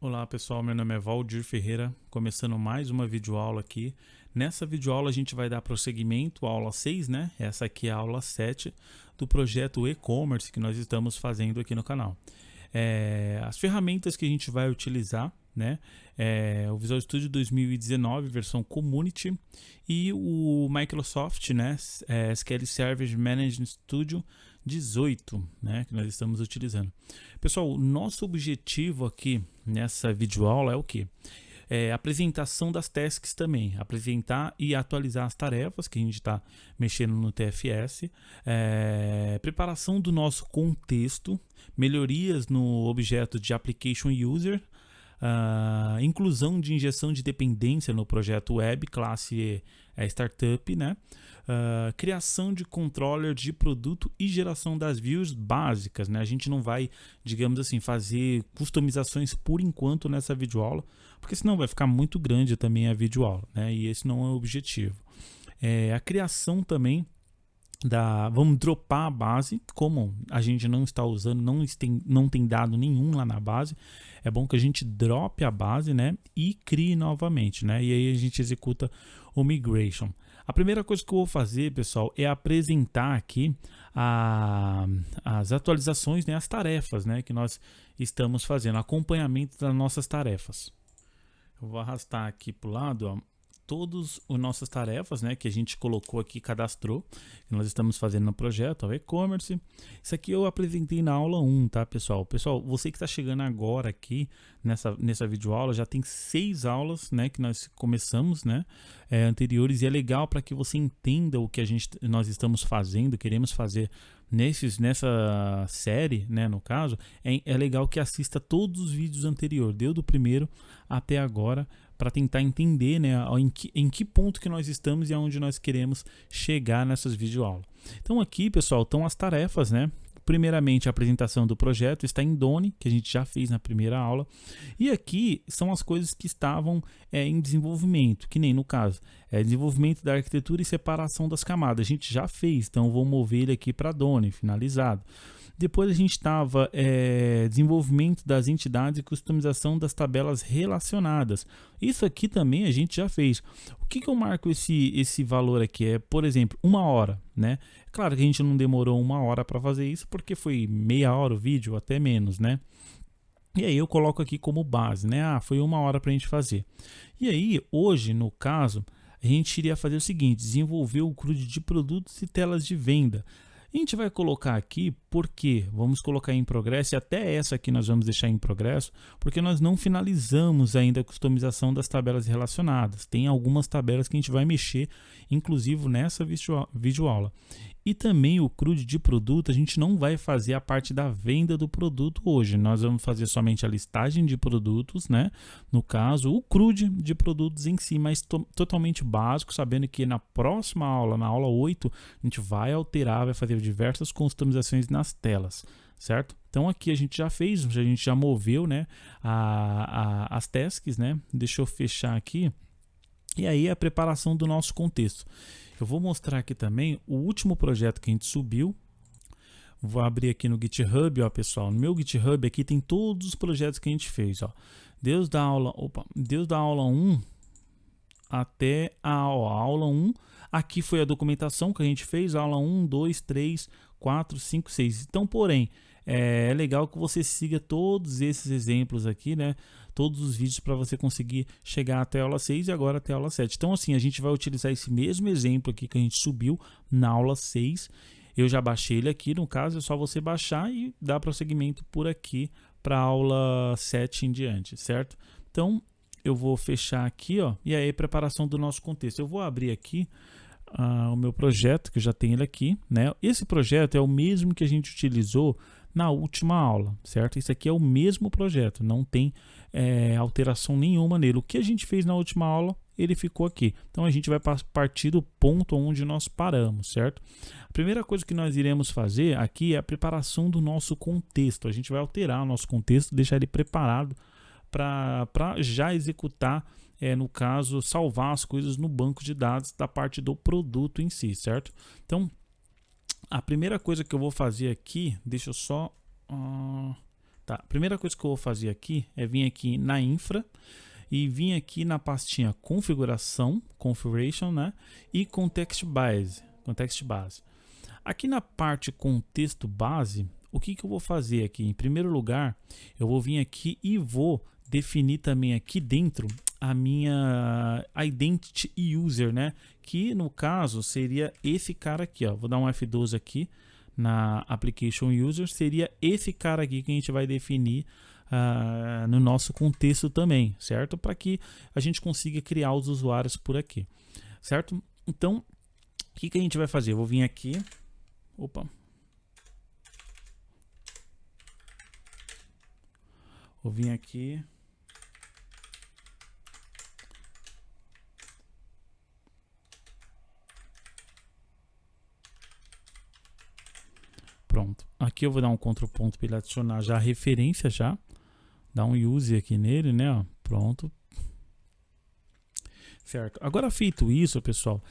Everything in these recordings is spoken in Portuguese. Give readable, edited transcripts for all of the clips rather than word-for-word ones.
Olá pessoal, meu nome é Valdir Ferreira, começando mais uma videoaula aqui. Nessa videoaula a gente vai dar prosseguimento à aula 6, né? Essa aqui é a aula 7 do projeto e-commerce que nós estamos fazendo aqui no canal. As ferramentas que a gente vai utilizar, né? O Visual Studio 2019 versão Community e o Microsoft, né? SQL Server Management Studio 18, né? Que nós estamos utilizando. Pessoal, o nosso objetivo aqui nessa videoaula é o quê? Apresentação das tasks também, apresentar e atualizar as tarefas que a gente está mexendo no TFS, preparação do nosso contexto, melhorias no objeto de Application User, inclusão de injeção de dependência no projeto web, classe Startup, né? Criação de controller de produto e geração das views básicas, né? A gente não vai, digamos assim, fazer customizações por enquanto nessa videoaula, porque senão vai ficar muito grande também a videoaula, né? E esse não é o objetivo. A criação também vamos dropar a base, como a gente não está usando, não tem dado nenhum lá na base, é bom que a gente drope a base, né, e crie novamente, né, e aí a gente executa o migration. A primeira coisa que eu vou fazer, pessoal, é apresentar aqui as atualizações, né, as tarefas, né, que nós estamos fazendo, acompanhamento das nossas tarefas. Eu vou arrastar aqui para o lado, ó, todas as nossas tarefas, né, que a gente colocou aqui, cadastrou, que nós estamos fazendo no projeto, o e-commerce. Isso aqui eu apresentei na aula 1, tá, pessoal? Pessoal, você que está chegando agora aqui nessa videoaula, já tem 6 aulas, né, que nós começamos, né, anteriores, e é legal para que você entenda o que nós estamos fazendo, queremos fazer nessa série, né, no caso, é legal que assista todos os vídeos anteriores, desde o primeiro até agora, para tentar entender, né, em que ponto que nós estamos e aonde nós queremos chegar nessas videoaulas. Então aqui, pessoal, estão as tarefas, né? Primeiramente, a apresentação do projeto está em Done, que a gente já fez na primeira aula. E aqui são as coisas que estavam em desenvolvimento, que nem no caso, desenvolvimento da arquitetura e separação das camadas. A gente já fez, então eu vou mover ele aqui para Done, finalizado. Depois a gente estava desenvolvimento das entidades e customização das tabelas relacionadas. Isso aqui também a gente já fez. O que eu marco esse valor aqui? Por exemplo, 1 hora, né? Claro que a gente não demorou 1 hora para fazer isso, porque foi meia hora o vídeo, até menos, né? E aí eu coloco aqui como base, né? Foi 1 hora para a gente fazer. E aí, hoje, no caso, a gente iria fazer o seguinte, desenvolver o CRUD de produtos e telas de venda. A gente vai colocar aqui, porque vamos colocar em progresso, e até essa aqui nós vamos deixar em progresso, porque nós não finalizamos ainda a customização das tabelas relacionadas. Tem algumas tabelas que a gente vai mexer, inclusive nessa videoaula. E também o CRUD de produto, a gente não vai fazer a parte da venda do produto hoje. Nós vamos fazer somente a listagem de produtos, né? No caso, o CRUD de produtos em si, mas totalmente básico, sabendo que na próxima aula, na aula 8, a gente vai alterar, vai fazer diversas customizações nas telas, certo? Então aqui a gente já fez, a gente já moveu, né, as tasks, né? Deixa eu fechar aqui. E aí a preparação do nosso contexto. Eu vou mostrar aqui também o último projeto que a gente subiu. Vou abrir aqui no GitHub, ó, pessoal. No meu GitHub aqui tem todos os projetos que a gente fez, ó. Desde a aula 1 até a aula 1. Aqui foi a documentação que a gente fez, aula 1, 2, 3, 4, 5, 6. Então, porém, é legal que você siga todos esses exemplos aqui, né? Todos os vídeos para você conseguir chegar até a aula 6 e agora até a aula 7. Então, assim, a gente vai utilizar esse mesmo exemplo aqui que a gente subiu na aula 6. Eu já baixei ele aqui, no caso, é só você baixar e dar prosseguimento por aqui para a aula 7 em diante, certo? Então, eu vou fechar aqui, ó, e aí preparação do nosso contexto. Eu vou abrir aqui o meu projeto, que eu já tenho ele aqui, né? Esse projeto é o mesmo que a gente utilizou na última aula, certo? Esse aqui é o mesmo projeto, não tem alteração nenhuma nele. O que a gente fez na última aula, ele ficou aqui. Então a gente vai partir do ponto onde nós paramos, certo? A primeira coisa que nós iremos fazer aqui é a preparação do nosso contexto. A gente vai alterar o nosso contexto, deixar ele preparado para já executar, no caso, salvar as coisas no banco de dados da parte do produto em si, certo? Então, a primeira coisa que eu vou fazer aqui, deixa eu só Tá, a primeira coisa que eu vou fazer aqui é vir aqui na infra e vir aqui na pastinha configuração, configuration, né? E context base. Aqui na parte contexto base, o que eu vou fazer aqui? Em primeiro lugar, eu vou vir aqui e vou definir também aqui dentro a minha identity user, né? Que no caso seria esse cara aqui, ó. Vou dar um F12 aqui na application user, seria esse cara aqui que a gente vai definir no nosso contexto também, certo? Para que a gente consiga criar os usuários por aqui, certo? Então, o que a gente vai fazer? Eu vou vir aqui, vou vir aqui, pronto. Aqui eu vou dar um Ctrl ponto para ele adicionar já a referência já. Dá um use aqui nele, né? Ó, pronto. Certo. Agora feito isso, pessoal,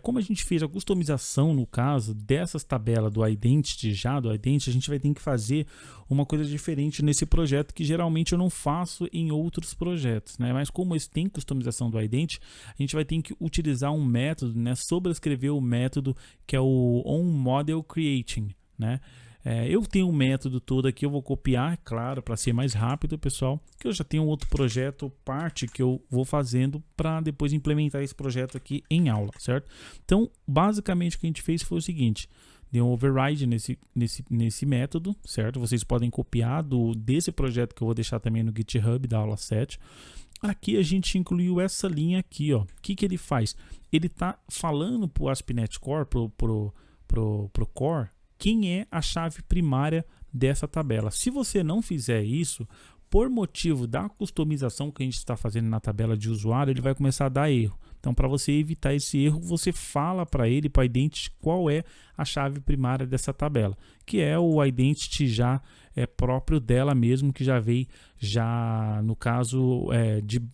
como a gente fez a customização no caso dessas tabelas do Identity a gente vai ter que fazer uma coisa diferente nesse projeto que geralmente eu não faço em outros projetos, né? Mas como esse tem customização do Identity, a gente vai ter que utilizar um método, né? Sobrescrever o método que é o onModelCreating, né? Eu tenho um método todo aqui, eu vou copiar, claro, para ser mais rápido, pessoal, que eu já tenho outro projeto, parte que eu vou fazendo para depois implementar esse projeto aqui em aula, certo? Então, basicamente o que a gente fez foi o seguinte, deu um override nesse método, certo? Vocês podem copiar desse projeto que eu vou deixar também no GitHub da aula 7. Aqui a gente incluiu essa linha aqui, ó. O que ele faz? Ele está falando para o ASP.NET Core, pro Core, quem é a chave primária dessa tabela. Se você não fizer isso, por motivo da customização que a gente está fazendo na tabela de usuário, ele vai começar a dar erro. Então, para você evitar esse erro, você fala para ele, para a Identity, qual é a chave primária dessa tabela, que é o Identity já próprio dela mesmo, que já veio já no caso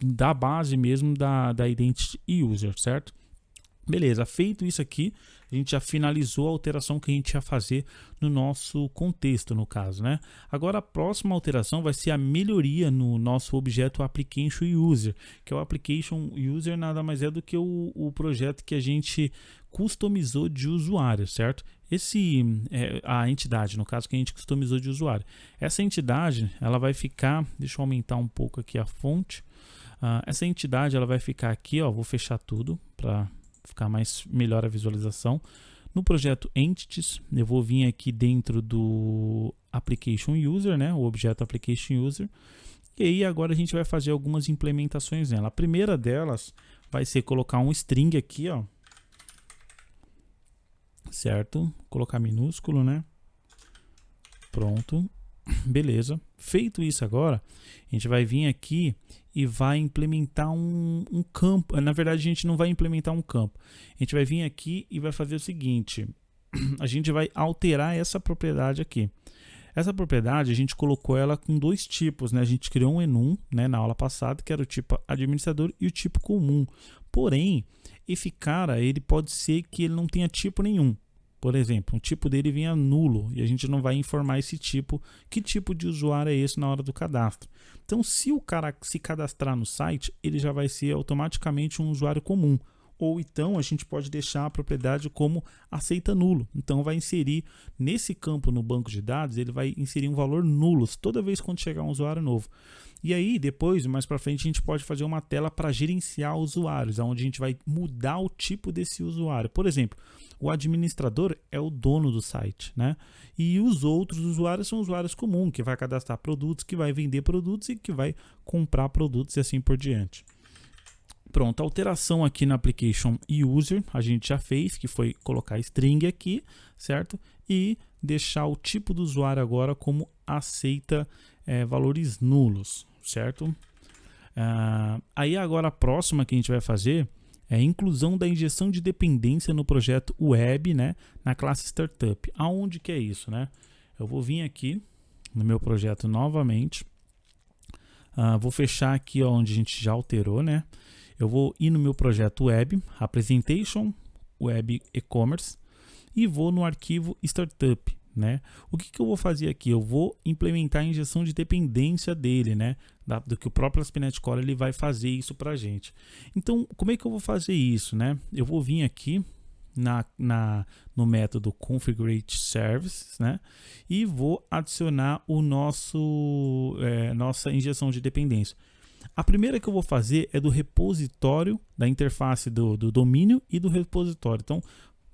da base mesmo da Identity User, certo? Beleza, feito isso aqui, a gente já finalizou a alteração que a gente ia fazer no nosso contexto, no caso, né? Agora a próxima alteração vai ser a melhoria no nosso objeto Application User, que é o Application User nada mais é do que o projeto que a gente customizou de usuário, certo? Esse é a entidade, no caso, que a gente customizou de usuário. Essa entidade, ela vai ficar, deixa eu aumentar um pouco aqui a fonte. Essa entidade, ela vai ficar aqui, ó, vou fechar tudo para ficar melhor a visualização. No projeto Entities, eu vou vir aqui dentro do Application User, né, o objeto Application User, e aí agora a gente vai fazer algumas implementações nela. A primeira delas vai ser colocar um string aqui, ó, certo? Colocar minúsculo, né? Pronto. Beleza. Feito isso agora, a gente vai vir aqui e vai implementar um campo. Na verdade, a gente não vai implementar um campo. A gente vai vir aqui e vai fazer o seguinte. A gente vai alterar essa propriedade aqui. Essa propriedade, a gente colocou ela com dois tipos, né? A gente criou um enum, né, na aula passada, que era o tipo administrador e o tipo comum. Porém, esse cara, ele pode ser que ele não tenha tipo nenhum. Por exemplo, um tipo dele venha nulo e a gente não vai informar esse tipo, que tipo de usuário é esse na hora do cadastro. Então, se o cara se cadastrar no site, ele já vai ser automaticamente um usuário comum. Ou então a gente pode deixar a propriedade como aceita nulo. Então vai inserir nesse campo no banco de dados, ele vai inserir um valor nulo toda vez quando chegar um usuário novo. E aí depois, mais para frente, a gente pode fazer uma tela para gerenciar usuários, onde a gente vai mudar o tipo desse usuário. Por exemplo, o administrador é o dono do site, né? E os outros usuários são usuários comuns, que vai cadastrar produtos, que vai vender produtos e que vai comprar produtos e assim por diante. Pronto, a alteração aqui na Application User a gente já fez, que foi colocar string aqui, certo? E deixar o tipo do usuário agora como aceita valores nulos, certo? Aí agora a próxima que a gente vai fazer é a inclusão da injeção de dependência no projeto web, né, na classe Startup. Aonde que é isso, né? Eu vou vir aqui no meu projeto novamente, vou fechar aqui onde a gente já alterou, né? Eu vou ir no meu projeto web, Representation Web E-Commerce, e vou no arquivo Startup, né? O que eu vou fazer aqui? Eu vou implementar a injeção de dependência dele, né? Do que o próprio ASP.NET Core ele vai fazer isso para a gente. Então, como é que eu vou fazer isso, né? Eu vou vir aqui no método configure.services, né? E vou adicionar o nossa injeção de dependência. A primeira que eu vou fazer é do repositório, da interface do domínio e do repositório. Então,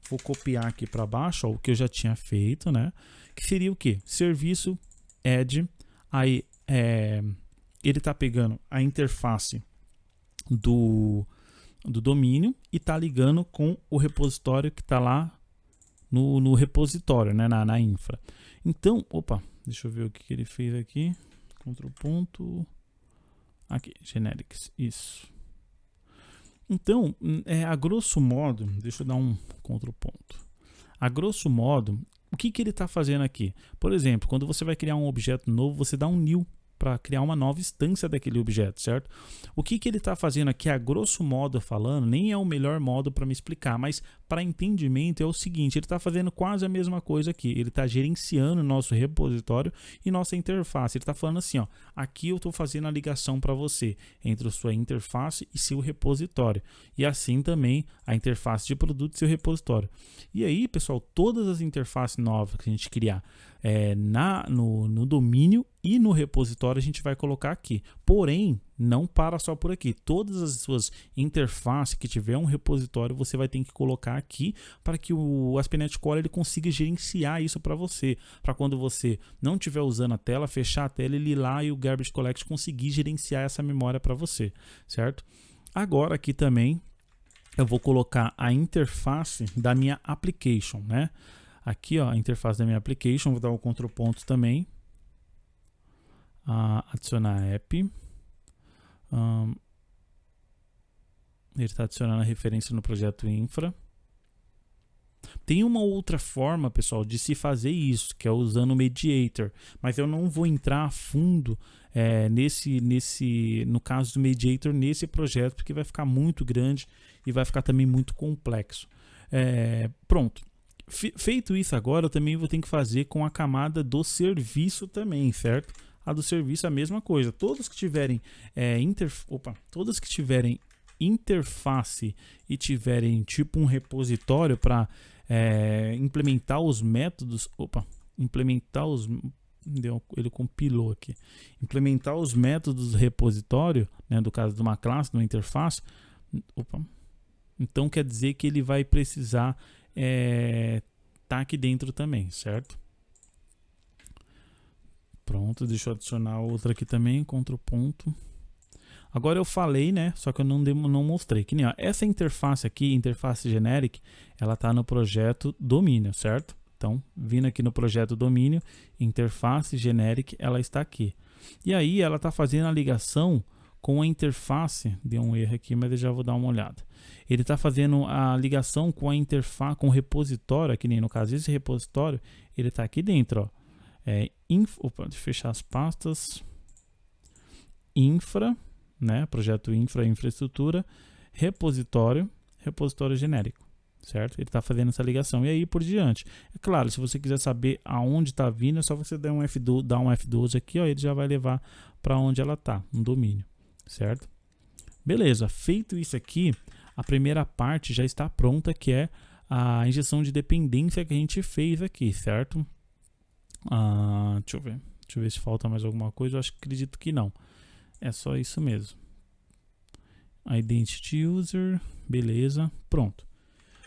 vou copiar aqui para baixo, ó, o que eu já tinha feito, né? Que seria o quê? Serviço add. Aí, ele está pegando a interface do domínio e está ligando com o repositório que está lá no repositório, né? Na infra. Então, deixa eu ver o que ele fez aqui. Ctrl ponto. Aqui, generics, isso. Então, a grosso modo, deixa eu dar um Ctrl ponto. A grosso modo, o que ele está fazendo aqui? Por exemplo, quando você vai criar um objeto novo, você dá um new para criar uma nova instância daquele objeto, certo? O que ele está fazendo aqui, a grosso modo falando, nem é o melhor modo para me explicar, mas para entendimento é o seguinte, ele está fazendo quase a mesma coisa aqui, ele está gerenciando nosso repositório e nossa interface, ele está falando assim, ó, aqui eu estou fazendo a ligação para você, entre a sua interface e seu repositório, e assim também a interface de produto e seu repositório. E aí, pessoal, todas as interfaces novas que a gente criar no domínio e no repositório a gente vai colocar aqui. Porém, não para só por aqui. Todas as suas interfaces que tiver um repositório, você vai ter que colocar aqui para que o ASP.NET Core ele consiga gerenciar isso para você. Para quando você não estiver usando a tela, fechar a tela, ele ir lá e o Garbage Collect conseguir gerenciar essa memória para você, certo? Agora aqui também eu vou colocar a interface da minha application, né? Aqui, ó, a interface da minha application, vou dar o Ctrl ponto também. Adicionar app. Ele está adicionando a referência no projeto infra. Tem uma outra forma, pessoal, de se fazer isso, que é usando o Mediator. Mas eu não vou entrar a fundo no caso do Mediator, nesse projeto, porque vai ficar muito grande e vai ficar também muito complexo. Pronto. Feito isso agora, eu também vou ter que fazer com a camada do serviço também, certo? A do serviço é a mesma coisa. Todos que tiverem interface e tiverem tipo um repositório para implementar os métodos, ele compilou aqui. Implementar os métodos do repositório, né, do caso de uma classe, de uma interface. Então quer dizer que ele vai precisar tá aqui dentro também, certo? Pronto, deixa eu adicionar outra aqui também, Ctrl ponto. Agora eu falei, né? Só que eu não mostrei. Que nem, ó, essa interface aqui, interface generic, ela tá no projeto domínio, certo? Então, vindo aqui no projeto domínio, interface generic, ela está aqui. E aí ela tá fazendo a ligação com a interface, deu um erro aqui, mas eu já vou dar uma olhada. Ele está fazendo a ligação com a interface, com o repositório, que nem no caso esse repositório, ele está aqui dentro, ó. Deixa eu fechar as pastas. Infra, né? Projeto infra, infraestrutura, repositório genérico, certo? Ele está fazendo essa ligação e aí por diante. É claro, se você quiser saber aonde está vindo, é só você dar um F12 aqui, ó, ele já vai levar para onde ela está, no domínio. Certo? Beleza, feito isso aqui, a primeira parte já está pronta, que é a injeção de dependência que a gente fez aqui, certo? Deixa eu ver se falta mais alguma coisa, eu acredito que não. É só isso mesmo. Identity User, beleza, pronto.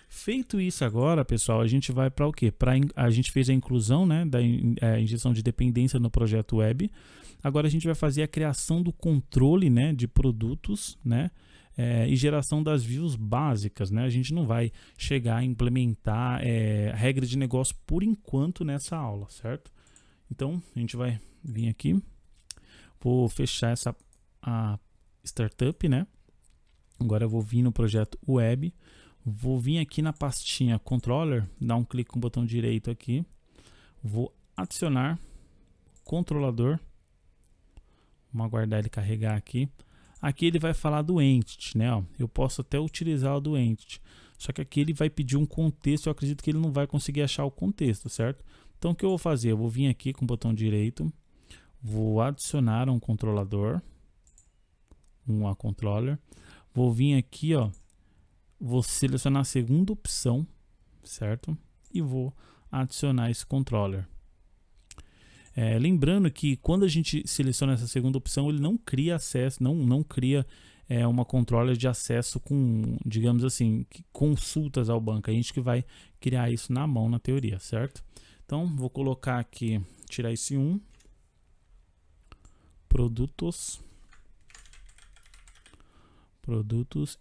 Feito isso agora, pessoal, a gente vai para o quê? A gente fez a inclusão, né, da injeção de dependência no projeto web. Agora a gente vai fazer a criação do controle, né, de produtos, né, e geração das views básicas, né? A gente não vai chegar a implementar regra de negócio por enquanto nessa aula, certo? Então a gente vai vir aqui, vou fechar a startup, né? Agora eu vou vir no projeto web, vou vir aqui na pastinha controller, dar um clique com o botão direito aqui, vou adicionar controlador. Vamos aguardar ele carregar aqui. Aqui ele vai falar do entity, né? Ó, eu posso até utilizar o do entity. Só que aqui ele vai pedir um contexto. Eu acredito que ele não vai conseguir achar o contexto, certo? Então o que eu vou fazer? Eu vou vir aqui com o botão direito, vou adicionar um controlador, um controller, vou vir aqui, ó, vou selecionar a segunda opção, certo? E vou adicionar esse controller. Lembrando que quando a gente seleciona essa segunda opção, ele não cria acesso, não cria uma controller de acesso com, digamos assim, consultas ao banco. A gente que vai criar isso na mão na teoria, certo? Então, vou colocar aqui, tirar esse 1, produtos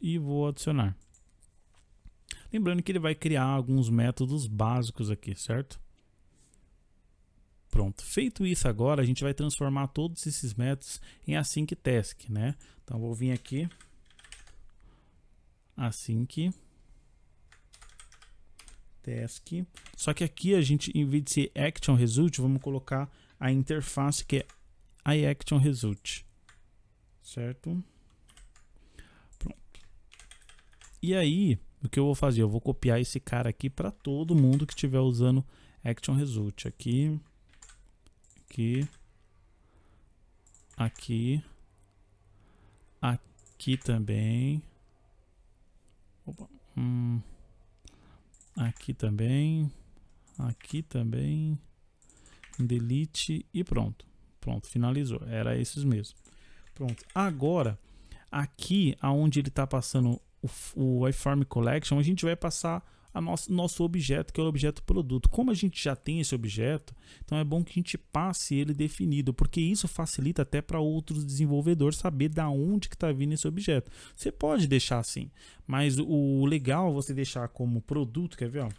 e vou adicionar. Lembrando que ele vai criar alguns métodos básicos aqui, certo? Pronto, feito isso agora, a gente vai transformar todos esses métodos em async task, né? Então, vou vir aqui, async task, só que aqui a gente, em vez de ser action result, vamos colocar a interface que é iAction result, certo? Pronto. E aí, o que eu vou fazer? Eu vou copiar esse cara aqui para todo mundo que estiver usando action result, aqui, aqui também, opa, aqui também, delete e pronto, finalizou, era esses mesmo. Pronto, agora aqui aonde ele está passando o iForm Collection, a gente vai passar nosso objeto, que é o objeto produto. Como a gente já tem esse objeto, então é bom que a gente passe ele definido, porque isso facilita até para outros desenvolvedores saber da onde que está vindo esse objeto. Você pode deixar assim, mas o legal é você deixar como produto, quer ver, ó?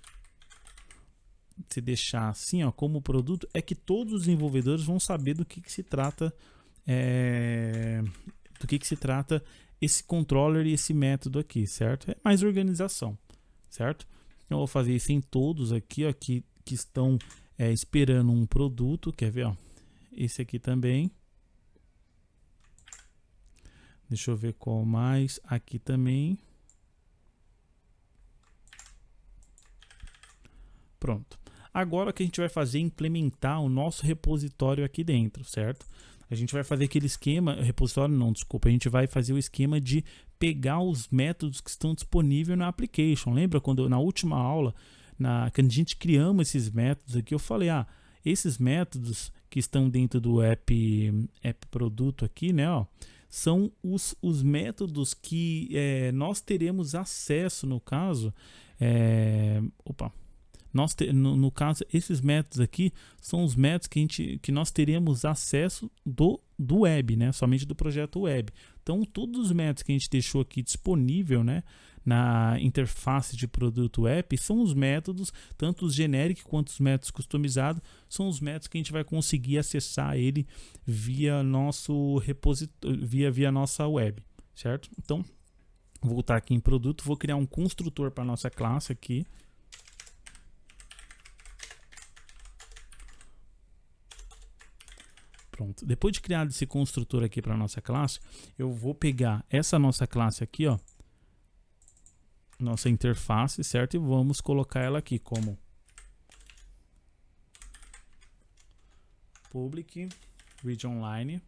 Se deixar assim, ó, como produto, é que todos os desenvolvedores vão saber do que se trata, esse controller e esse método aqui, certo? É mais organização, certo? Eu vou fazer isso em todos aqui, ó, que estão esperando um produto. Quer ver, ó? Esse aqui também. Deixa eu ver qual mais. Aqui também. Pronto. Agora o que a gente vai fazer é implementar o nosso repositório aqui dentro, certo? A gente vai fazer aquele esquema, repositório não, desculpa, a gente vai fazer o esquema de pegar os métodos que estão disponíveis na application. Lembra quando na última aula, quando a gente criamos esses métodos aqui, eu falei, esses métodos que estão dentro do app produto aqui, né, ó, são os métodos que nós teremos acesso, no caso, no caso, esses métodos aqui são os métodos que nós teremos acesso do web, né? Somente do projeto web. Então, todos os métodos que a gente deixou aqui disponível, né, na interface de produto app são os métodos, tanto os genéricos quanto os métodos customizados, são os métodos que a gente vai conseguir acessar ele via nosso repositório, via nossa web, certo? Então, vou voltar aqui em produto, vou criar um construtor para nossa classe aqui. Pronto. Depois de criar esse construtor aqui para nossa classe, eu vou pegar essa nossa classe aqui, ó, nossa interface, certo? E vamos colocar ela aqui como public read online.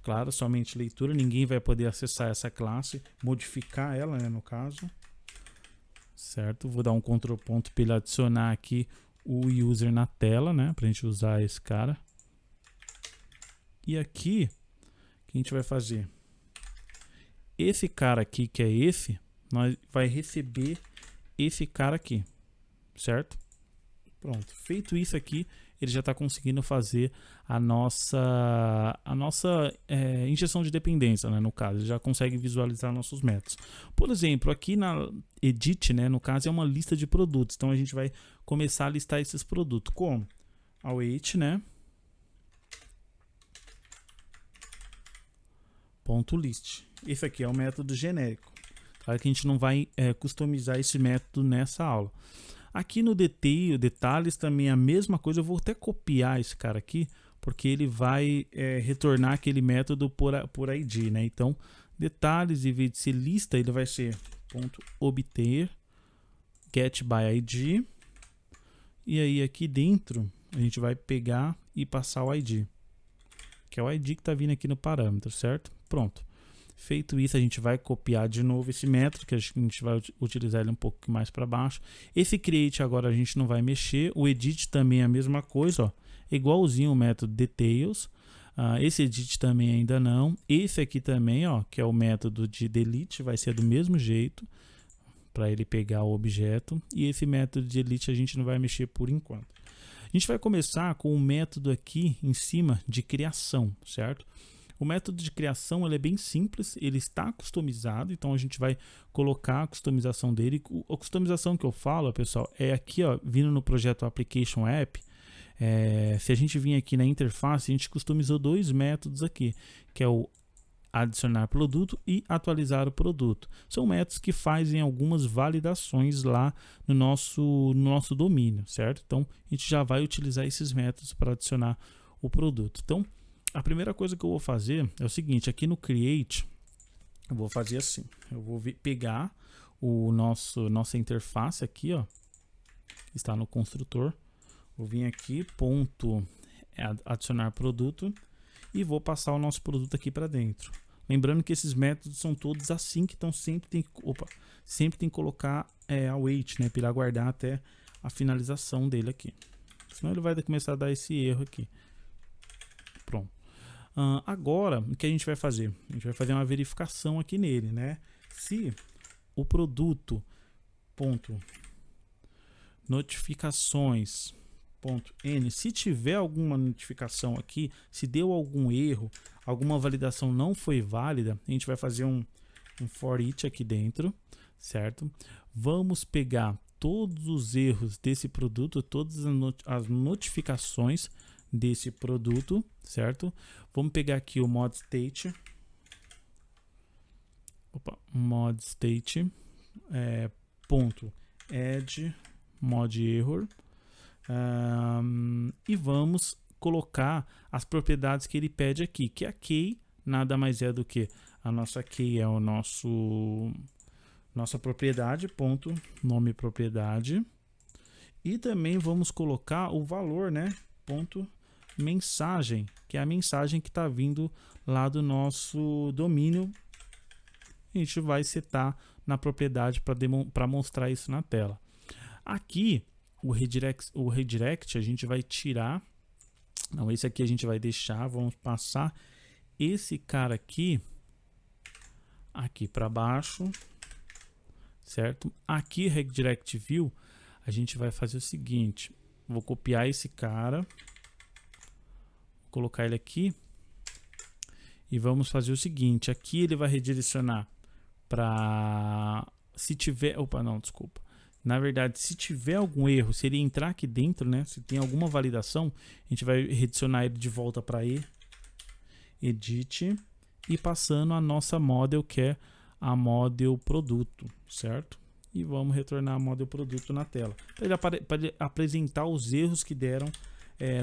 Claro, somente leitura, ninguém vai poder acessar essa classe, modificar ela, né, no caso. Certo? Vou dar um Ctrl ponto para ele adicionar aqui o user na tela, né, para a gente usar esse cara. E aqui, o que a gente vai fazer? Esse cara aqui, que é esse, nós vai receber esse cara aqui, certo? Pronto, feito isso aqui, ele já está conseguindo fazer a nossa injeção de dependência, né? No caso, ele já consegue visualizar nossos métodos. Por exemplo, aqui na edit, né? No caso, é uma lista de produtos. Então, a gente vai começar a listar esses produtos. Como? Await, né? .list. Esse aqui é o método genérico. Claro que a gente não vai customizar esse método nessa aula. Aqui no detalhes também é a mesma coisa. Eu vou até copiar esse cara aqui, porque ele vai retornar aquele método por ID, né? Então, detalhes, em vez de ser lista, ele vai ser .obter get by ID. E aí aqui dentro, a gente vai pegar e passar o ID, que é o ID que está vindo aqui no parâmetro, certo? Pronto. Feito isso, a gente vai copiar de novo esse método, que a gente vai utilizar ele um pouco mais para baixo. Esse create agora a gente não vai mexer. O edit também é a mesma coisa, ó, igualzinho o método details. Esse edit também ainda não. Esse aqui também, ó, que é o método de delete, vai ser do mesmo jeito para ele pegar o objeto. E esse método de delete a gente não vai mexer por enquanto. A gente vai começar com o método aqui em cima de criação, certo? O método de criação ele é bem simples, ele está customizado, então a gente vai colocar a customização dele. A customização que eu falo, pessoal, é aqui, ó, vindo no projeto Application App. Se a gente vir aqui na interface, a gente customizou dois métodos aqui, que é o adicionar produto e atualizar o produto. São métodos que fazem algumas validações lá no nosso domínio, certo? Então a gente já vai utilizar esses métodos para adicionar o produto. Então a primeira coisa que eu vou fazer é o seguinte, aqui no Create, eu vou fazer assim, eu vou pegar nossa interface aqui, ó, que está no construtor, vou vir aqui, ponto, adicionar produto, e vou passar o nosso produto aqui para dentro. Lembrando que esses métodos são todos assim, que então sempre tem que colocar await, né, para aguardar até a finalização dele aqui. Senão ele vai começar a dar esse erro aqui. Pronto. Agora, o que a gente vai fazer? A gente vai fazer uma verificação aqui nele, né? Se o produto ponto notificações ponto n, se tiver alguma notificação aqui, se deu algum erro, alguma validação não foi válida, a gente vai fazer um for each aqui dentro, certo? Vamos pegar todos os erros desse produto, todas as notificações desse produto, certo? Vamos pegar aqui o mod state, ponto add mod error, e vamos colocar as propriedades que ele pede aqui, que a key nada mais é do que a nossa key é nossa propriedade, ponto nome propriedade, e também vamos colocar o valor, né, ponto mensagem, que é a mensagem que está vindo lá do nosso domínio. A gente vai setar na propriedade para mostrar isso na tela. Aqui o redirect a gente vai tirar, não, esse aqui a gente vai deixar, vamos passar esse cara aqui para baixo, certo? Aqui redirect view a gente vai fazer o seguinte, vou copiar esse cara, colocar ele aqui e vamos fazer o seguinte, aqui ele vai redirecionar para, se tiver, na verdade, se tiver algum erro, se ele entrar aqui dentro, né, se tem alguma validação, a gente vai redirecionar ele de volta para edit e passando a nossa model, que é a model produto, certo? E vamos retornar a model produto na tela, para ele apresentar os erros que deram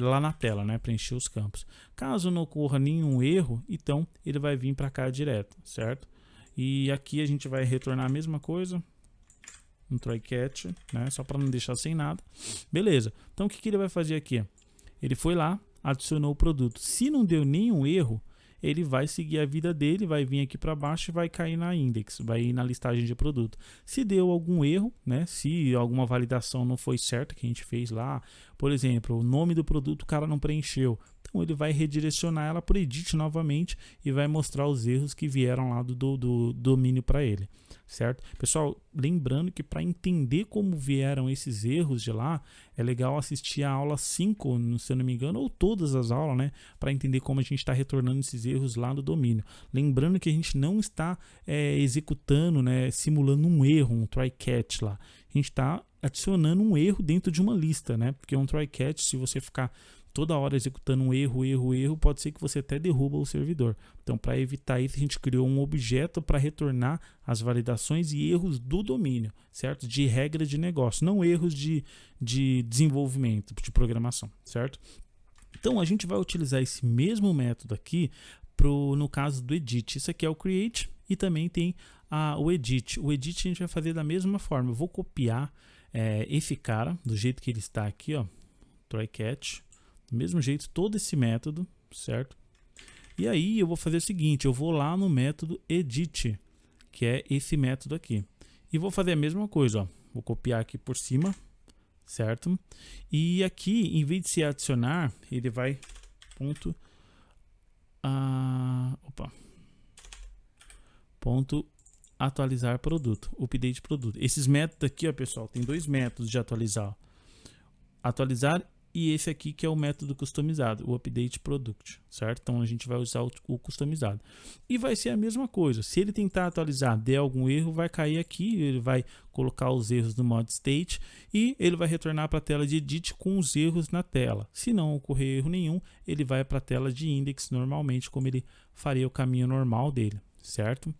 lá na tela, né, preencher os campos. Caso não ocorra nenhum erro, então ele vai vir para cá direto, certo? E aqui a gente vai retornar a mesma coisa, um try catch, né, só para não deixar sem nada. Beleza. Então o que ele vai fazer aqui? Ele foi lá, adicionou o produto. Se não deu nenhum erro, ele vai seguir a vida dele, vai vir aqui para baixo e vai cair na index, vai ir na listagem de produto. Se deu algum erro, né, se alguma validação não foi certa que a gente fez lá, por exemplo, o nome do produto o cara não preencheu, então ele vai redirecionar ela para o edit novamente e vai mostrar os erros que vieram lá do domínio para ele, certo? Pessoal, lembrando que para entender como vieram esses erros de lá, é legal assistir a aula 5, se eu não me engano, ou todas as aulas, né, para entender como a gente está retornando esses erros lá do domínio. Lembrando que a gente não está executando, né, simulando um erro, um try catch lá. A gente está adicionando um erro dentro de uma lista, né? Porque um try catch, se você ficar toda hora executando um erro, pode ser que você até derruba o servidor. Então, para evitar isso, a gente criou um objeto para retornar as validações e erros do domínio, certo? De regra de negócio, não erros de desenvolvimento, de programação, certo? Então, a gente vai utilizar esse mesmo método aqui no caso do edit. Isso aqui é o create e também tem o edit. O edit a gente vai fazer da mesma forma. Eu vou copiar esse cara do jeito que ele está aqui, ó. try catch, do mesmo jeito todo esse método, certo? E aí eu vou fazer o seguinte, eu vou lá no método edit, que é esse método aqui, e vou fazer a mesma coisa, ó. Vou copiar aqui por cima, certo? E aqui, em vez de se adicionar, ele vai ponto atualizar produto, update produto. Esses métodos aqui, ó, pessoal, tem dois métodos de atualizar, ó. Atualizar e esse aqui que é o método customizado, o update product, certo? Então a gente vai usar o customizado. E vai ser a mesma coisa. Se ele tentar atualizar, der algum erro, vai cair aqui, ele vai colocar os erros no mod state e ele vai retornar para a tela de edit com os erros na tela. Se não ocorrer erro nenhum, ele vai para a tela de index normalmente, como ele faria o caminho normal dele, certo?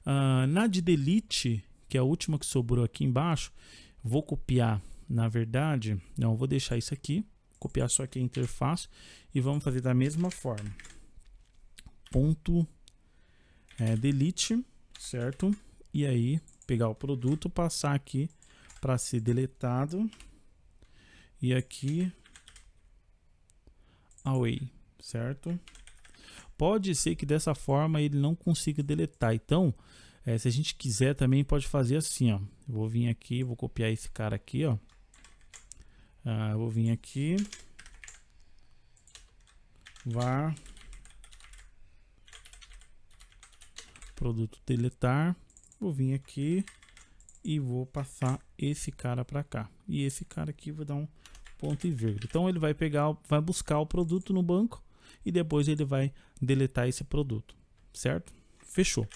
Na de delete, que é a última que sobrou aqui embaixo, vou copiar, na verdade, não, vou deixar isso aqui, copiar só aqui a interface e vamos fazer da mesma forma. Ponto delete, certo? E aí pegar o produto, passar aqui para ser deletado e aqui away, certo? Pode ser que dessa forma ele não consiga deletar. Então, se a gente quiser também pode fazer assim, ó. Eu vou vir aqui, vou copiar esse cara aqui, ó. Vou vir aqui, var produto deletar. Vou vir aqui e vou passar esse cara para cá. E esse cara aqui vou dar um ponto e vírgula. Então ele vai pegar, vai buscar o produto no banco e depois ele vai deletar esse produto, certo? Fechou.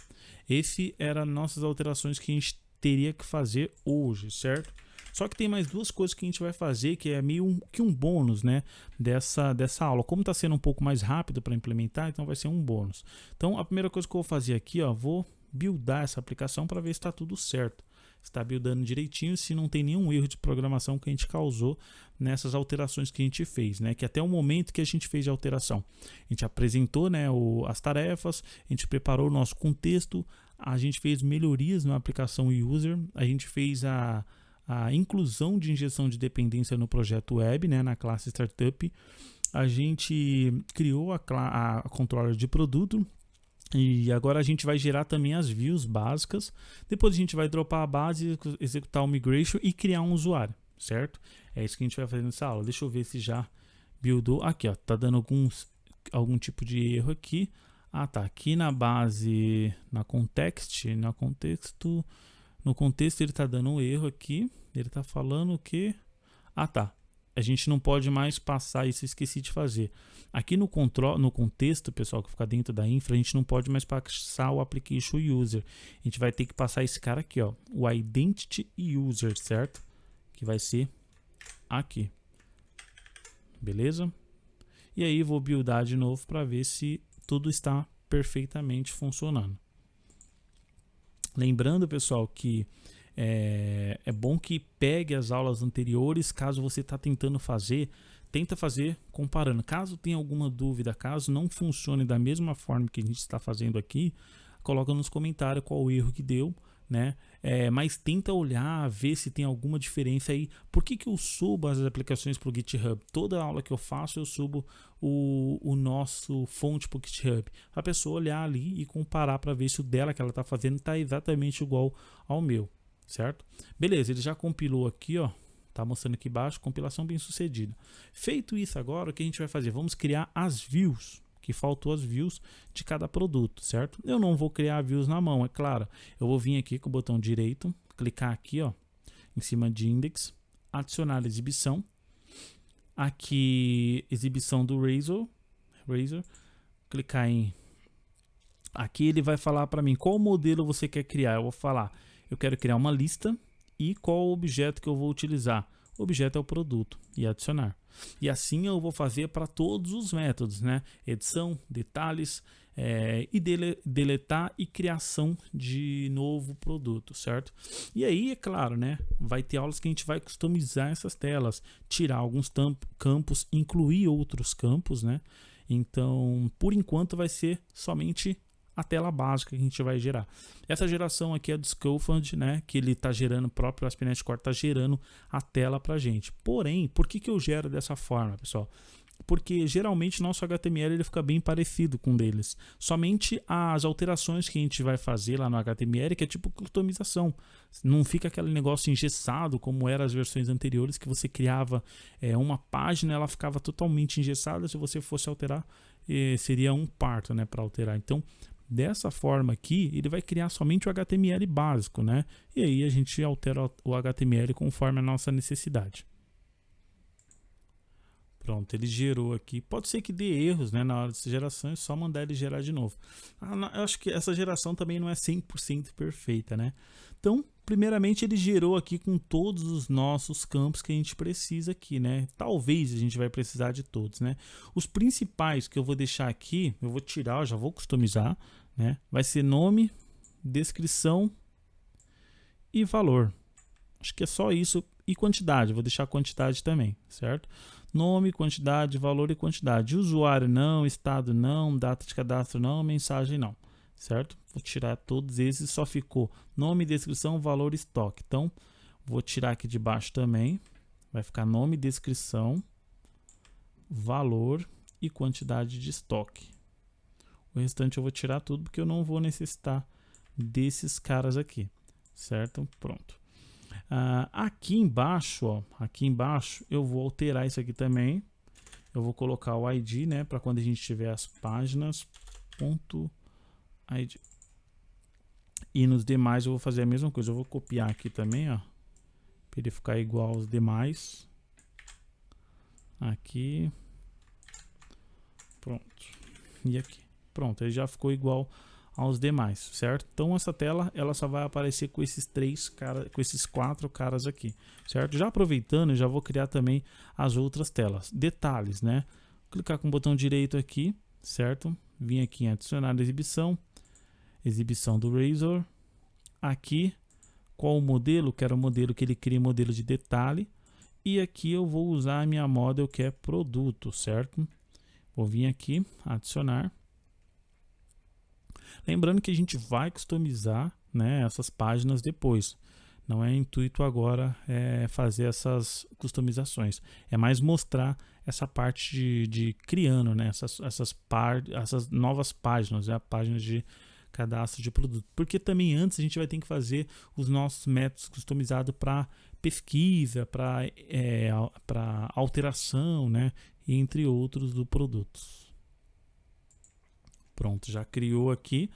Esse eram nossas alterações que a gente teria que fazer hoje, certo? Só que tem mais duas coisas que a gente vai fazer que é meio que um bônus, né, dessa aula. Como está sendo um pouco mais rápido para implementar, então vai ser um bônus. Então a primeira coisa que eu vou fazer aqui, ó, vou buildar essa aplicação para ver se está tudo certo. Está buildando direitinho, se não tem nenhum erro de programação que a gente causou nessas alterações que a gente fez, né? Que até o momento que a gente fez de alteração, a gente apresentou, né, as tarefas, a gente preparou o nosso contexto, a gente fez melhorias na aplicação user, a gente fez a inclusão de injeção de dependência no projeto web, né, na classe startup, a gente criou a controller de produto. E agora a gente vai gerar também as views básicas. Depois a gente vai dropar a base, executar o migration e criar um usuário, certo? É isso que a gente vai fazer nessa aula. Deixa eu ver se já buildou. Aqui, ó, tá dando algum tipo de erro aqui. Tá. Aqui na base, no contexto ele tá dando um erro aqui. Ele tá falando que... tá. A gente não pode mais passar isso, esqueci de fazer. Aqui no contexto, pessoal, que fica dentro da infra, a gente não pode mais passar o application user. A gente vai ter que passar esse cara aqui, ó, o identity user, certo? Que vai ser aqui. Beleza? E aí vou buildar de novo para ver se tudo está perfeitamente funcionando. Lembrando, pessoal, que é bom que pegue as aulas anteriores, caso você está tentando fazer, tenta fazer comparando. Caso tenha alguma dúvida, caso não funcione da mesma forma que a gente está fazendo aqui, coloca nos comentários qual o erro que deu, né? Mas tenta olhar, ver se tem alguma diferença aí. Por que eu subo as aplicações para o GitHub? Toda aula que eu faço eu subo o nosso fonte para o GitHub. A pessoa olhar ali e comparar para ver se o dela que ela está fazendo está exatamente igual ao meu. Certo? Beleza, ele já compilou aqui, ó. Tá mostrando aqui embaixo, compilação bem sucedida. Feito isso agora, o que a gente vai fazer? Vamos criar as views, que faltou as views de cada produto, certo? Eu não vou criar views na mão, é claro. Eu vou vir aqui com o botão direito, clicar aqui, ó, em cima de index, adicionar exibição. Aqui, exibição do Razor, clicar em... Aqui ele vai falar para mim qual modelo você quer criar. Eu vou falar... Eu quero criar uma lista e qual o objeto que eu vou utilizar. O objeto é o produto e adicionar. E assim eu vou fazer para todos os métodos, né? Edição, detalhes, e deletar e criação de novo produto, certo? E aí, é claro, né? Vai ter aulas que a gente vai customizar essas telas, tirar alguns campos, incluir outros campos, né? Então, por enquanto vai ser somente a tela básica que a gente vai gerar. Essa geração aqui é do Scaffold, né? Que ele está gerando, o próprio ASP.NET Core está gerando a tela para gente. Porém, por que eu gero dessa forma, pessoal? Porque geralmente nosso HTML ele fica bem parecido com o deles. Somente as alterações que a gente vai fazer lá no HTML, que é tipo customização. Não fica aquele negócio engessado como eram as versões anteriores, que você criava uma página, ela ficava totalmente engessada. Se você fosse alterar, seria um parto, né, para alterar. Então, dessa forma aqui, ele vai criar somente o HTML básico, né? E aí a gente altera o HTML conforme a nossa necessidade. Pronto, ele gerou aqui. Pode ser que dê erros, né, na hora dessa geração, é só mandar ele gerar de novo. Eu acho que essa geração também não é 100% perfeita, né? Então, primeiramente, ele gerou aqui com todos os nossos campos que a gente precisa aqui, né? Talvez a gente vai precisar de todos, né? Os principais que eu vou deixar aqui, eu vou tirar, eu já vou customizar, né? Vai ser nome, descrição e valor. Acho que é só isso. E quantidade, vou deixar a quantidade também, certo? Nome, quantidade, valor e quantidade. Usuário não, estado não, data de cadastro não, mensagem não, certo? Vou tirar todos esses, só ficou nome, descrição, valor e estoque. Então, vou tirar aqui de baixo também. Vai ficar nome, descrição, valor e quantidade de estoque. O restante eu vou tirar tudo porque eu não vou necessitar desses caras aqui, certo? Pronto. Aqui embaixo, ó, eu vou alterar isso aqui também. Eu vou colocar o ID, né, para quando a gente tiver as páginas .id. E nos demais eu vou fazer a mesma coisa. Eu vou copiar aqui também, ó, para ele ficar igual aos demais. Aqui, pronto. E aqui, pronto. Ele já ficou igual aos demais, certo? Então essa tela ela só vai aparecer com esses com esses 4 caras aqui, certo? Já aproveitando, eu já vou criar também as outras telas. Detalhes, né? Clicar com o botão direito aqui, certo? Vim aqui em adicionar exibição do Razor. Aqui, qual o modelo? Quero o modelo que ele cria, modelo de detalhe. E aqui eu vou usar a minha model que é produto, certo? Vou vir aqui, adicionar. Lembrando que a gente vai customizar, né, essas páginas depois. Não é intuito agora fazer essas customizações. É mais mostrar essa parte de criando, né, essas novas páginas, né, páginas de cadastro de produto. Porque também antes a gente vai ter que fazer os nossos métodos customizados para pesquisa, para alteração, né, entre outros do produtos. Pronto, já criou aqui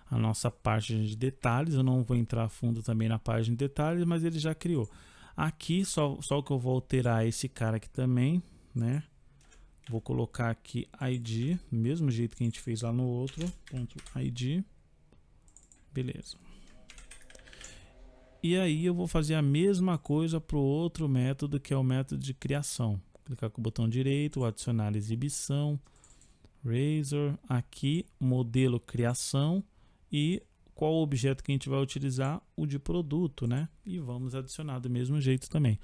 a nossa página de detalhes. Eu não vou entrar a fundo também na página de detalhes, mas ele já criou. Aqui, só o que eu vou alterar esse cara aqui também, né? Vou colocar aqui ID, mesmo jeito que a gente fez lá no outro, ponto .id. Beleza. E aí eu vou fazer a mesma coisa para o outro método, que é o método de criação. Clicar com o botão direito, adicionar exibição, Razor, aqui modelo criação e qual objeto que a gente vai utilizar? O de produto, né? E vamos adicionar do mesmo jeito também.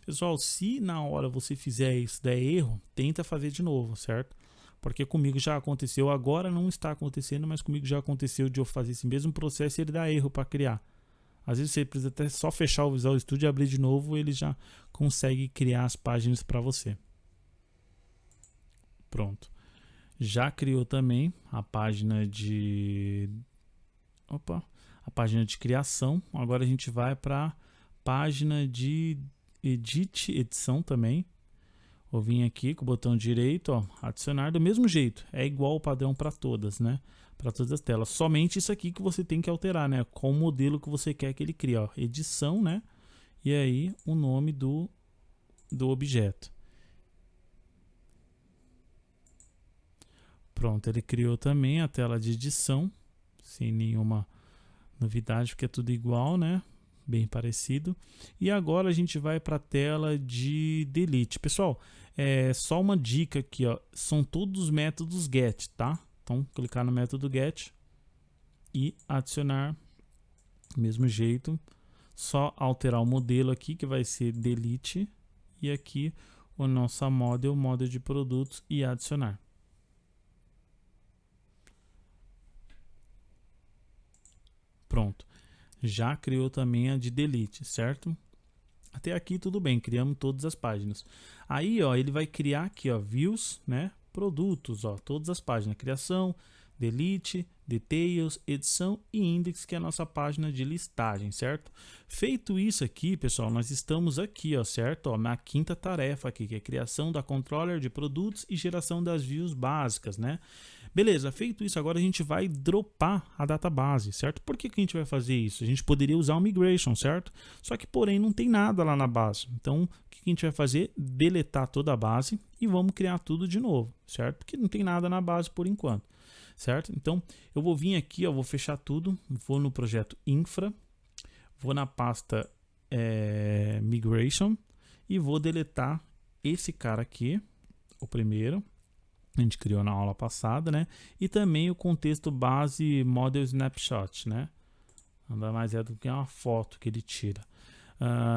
Pessoal, se na hora você fizer isso, der erro, tenta fazer de novo, certo? Porque comigo já aconteceu, agora não está acontecendo, mas comigo já aconteceu de eu fazer esse mesmo processo e ele dá erro para criar. Às vezes você precisa até só fechar o Visual Studio e abrir de novo, ele já consegue criar as páginas para você. Pronto. Já criou também a página de criação. Agora a gente vai para a página de edição também. Vou vir aqui com o botão direito, ó, adicionar do mesmo jeito. É igual o padrão para todas, né? Para todas as telas. Somente isso aqui que você tem que alterar, né? Qual o modelo que você quer que ele crie, ó, edição, né? E aí o nome do objeto. Pronto, ele criou também a tela de edição, sem nenhuma novidade, porque é tudo igual, né? Bem parecido. E agora a gente vai para a tela de delete. Pessoal, só uma dica aqui, ó. São todos os métodos get, tá? Então, clicar no método get e adicionar, mesmo jeito. Só alterar o modelo aqui, que vai ser delete. E aqui o nosso model de produtos e adicionar. Pronto. Já criou também a de delete, certo? Até aqui tudo bem, criamos todas as páginas. Aí, ó, ele vai criar aqui, ó, views, né? Produtos, ó, todas as páginas, criação, delete, details, edição e index, que é a nossa página de listagem, certo? Feito isso aqui, pessoal, nós estamos aqui, ó, certo? Ó, na quinta tarefa aqui, que é criação da controller de produtos e geração das views básicas, né? Beleza, feito isso, agora a gente vai dropar a database, certo? Por que que a gente vai fazer isso? A gente poderia usar o migration, certo? Só que, porém, não tem nada lá na base. Então, o que que a gente vai fazer? Deletar toda a base e vamos criar tudo de novo, certo? Porque não tem nada na base por enquanto, certo? Então, eu vou vir aqui, ó, vou fechar tudo, vou no projeto infra, vou na pasta migration e vou deletar esse cara aqui, o primeiro. A gente criou na aula passada, né? E também o contexto base model snapshot, né? Nada mais é do que uma foto que ele tira.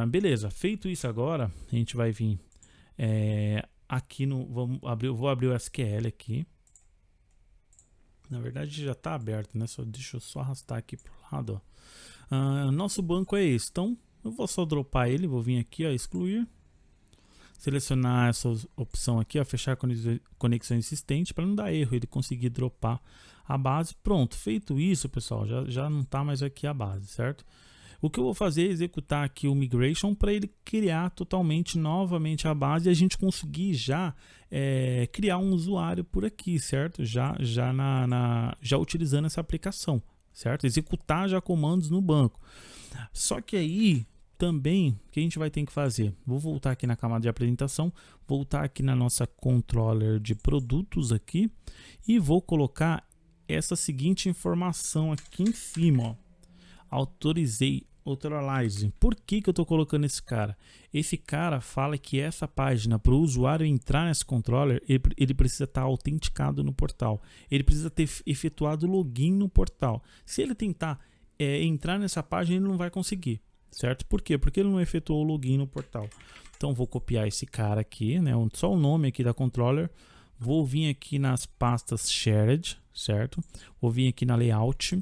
Beleza, feito isso agora, a gente vai vir aqui no... vou abrir o SQL aqui. Na verdade já está aberto, né? Deixa eu só arrastar aqui para o lado. Ó. Nosso banco é esse, então eu vou só dropar ele, vou vir aqui, ó, excluir. Selecionar essa opção aqui, ó, fechar conexão existente para não dar erro, ele conseguir dropar a base. Pronto, feito isso, pessoal, já não está mais aqui a base, certo? O que eu vou fazer é executar aqui o migration para ele criar totalmente novamente a base e a gente conseguir já criar um usuário por aqui, certo? Já utilizando essa aplicação, certo? Executar já comandos no banco. Só que aí também, o que a gente vai ter que fazer? Vou voltar aqui na camada de apresentação, voltar aqui na nossa controller de produtos aqui e vou colocar essa seguinte informação aqui em cima, ó. Autorizei Authorize. Por que que eu estou colocando esse cara? Esse cara fala que essa página, para o usuário entrar nesse controller, ele precisa estar autenticado no portal. Ele precisa ter efetuado login no portal. Se ele tentar entrar nessa página, ele não vai conseguir. Certo? Por quê? Porque ele não efetuou o login no portal. Então vou copiar esse cara aqui, né? Só o nome aqui da controller. Vou vir aqui nas pastas shared, certo? Vou vir aqui na layout.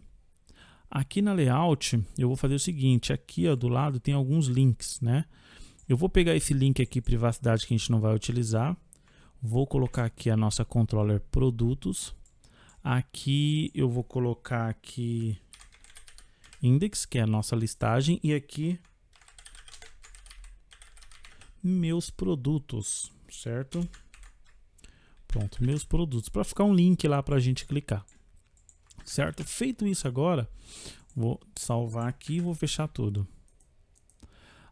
Aqui na layout eu vou fazer o seguinte, aqui ó, do lado tem alguns links, né? Eu vou pegar esse link aqui, privacidade, que a gente não vai utilizar. Vou colocar aqui a nossa controller produtos. Aqui eu vou colocar aqui index, que é a nossa listagem, e aqui meus produtos, certo? Pronto, meus produtos, para ficar um link lá para a gente clicar, certo? Feito isso agora, vou salvar aqui e vou fechar tudo.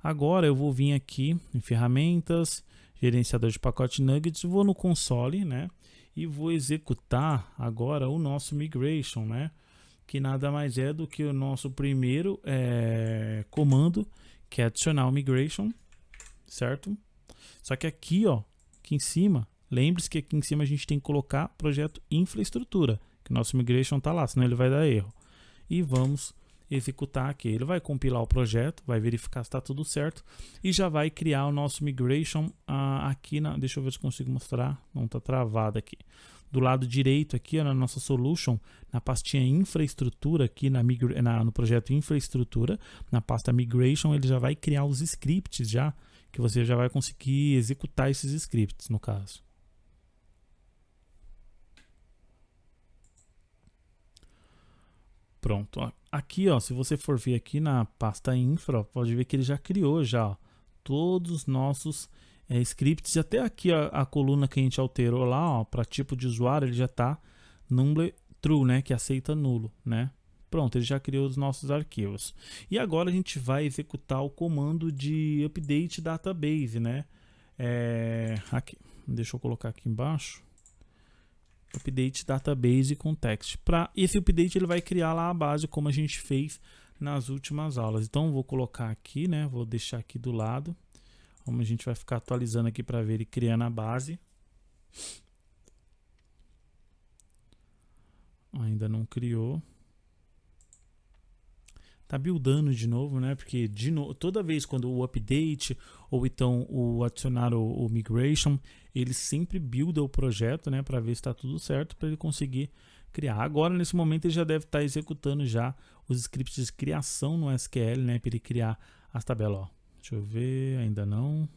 Agora eu vou vir aqui em ferramentas, gerenciador de pacote nuggets, vou no console, né? E vou executar agora o nosso migration, né? Que nada mais é do que o nosso primeiro comando, que é adicionar o migration, certo? Só que aqui, ó, aqui em cima, lembre-se que aqui em cima a gente tem que colocar projeto infraestrutura, que o nosso migration tá lá, senão ele vai dar erro. E vamos executar aqui. Ele vai compilar o projeto, vai verificar se está tudo certo e já vai criar o nosso migration aqui deixa eu ver se consigo mostrar. Não, tá travado aqui. Do lado direito aqui, ó, na nossa solution, na pastinha infraestrutura aqui no projeto infraestrutura, na pasta migration, ele já vai criar os scripts já, que você já vai conseguir executar esses scripts no caso. Pronto, ó. Aqui, ó, se você for ver aqui na pasta infra, ó, pode ver que ele já criou já todos os nossos scripts, e até aqui a coluna que a gente alterou lá, para tipo de usuário, ele já está null true, né, que aceita nulo, né? Pronto, ele já criou os nossos arquivos. E agora a gente vai executar o comando de update database, né? Aqui, deixa eu colocar aqui embaixo. Update database context. Para esse update ele vai criar lá a base como a gente fez nas últimas aulas. Então vou colocar aqui, né? Vou deixar aqui do lado. Como a gente vai ficar atualizando aqui para ver ele criando a base. Ainda não criou. Tá buildando de novo, né? Porque toda vez quando o update ou então o adicionar o migration, ele sempre builda o projeto, né? Para ver se está tudo certo, para ele conseguir criar. Agora, nesse momento, ele já deve estar executando já os scripts de criação no SQL, né, para ele criar as tabelas. Ó. Deixa eu ver, ainda não.